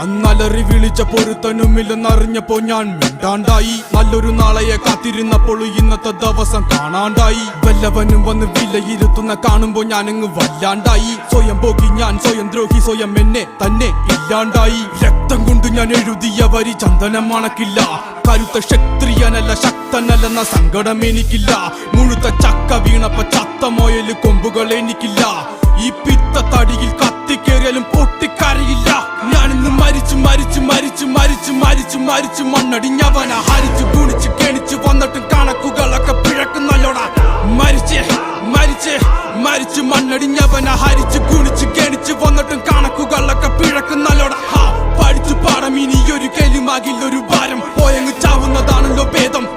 അന്നലറി വിളിച്ച പൊരുത്തനുമില്ലെന്നറിഞ്ഞപ്പോ ഞാൻ മിണ്ടാണ്ടായി. നല്ലൊരു നാളെയെ കാത്തിരുന്നപ്പോൾ ഇന്നത്തെ ദിവസം കാണാണ്ടായി. വല്ലവനും വന്ന് വിലയിരുത്തുന്ന കാണുമ്പോ ഞാനങ്ങ് വല്ലാണ്ടായി. സ്വയം പോകി ഞാൻ, സ്വയം ദ്രോഹി, സ്വയം എന്നെ തന്നെ ഇല്ലാണ്ടായി. രക്തം കൊണ്ട് ഞാൻ എഴുതിയ വരി ചന്ദനം മണക്കില്ല. കരുത്ത ക്ഷത്രിയനല്ല ശക്തനല്ലെന്ന സങ്കടം എനിക്കില്ല. മുഴുത്ത ചക്ക വീണപ്പ ചത്ത മൊയല് കൊമ്പുകൾ എനിക്കില്ല. ഈ പിത്ത തടിയിൽ കത്തിക്കേറിയാലും പൊട്ടിക്കരയില്ല. ഞാനിന്ന് മരിച്ചു മരിച്ചു മരിച്ചു മരിച്ചു മരിച്ചു മരിച്ചു മണ്ണടിഞ്ഞവന ഹരിച്ചു ഗുണിച്ചു കെണിച്ചു വന്നിട്ടും കണക്കുകളൊക്കെ പിഴക്കുന്നല്ലോടാ. മരിച്ചേ മരിച്ചേ മരിച്ചു മണ്ണടിഞ്ഞവന ഹരിച്ചു ഗുണിച്ചു കെണിച്ചു വന്നിട്ടും കണക്കുകളൊക്കെ പിഴക്കുന്നല്ലോടാ. പഠിച്ചു പാടം ഇനിയൊരു കെലുമാകില്ലൊരു ഭാരം. പോയങ്ങ് ചാവുന്നതാണല്ലോ ഭേദം.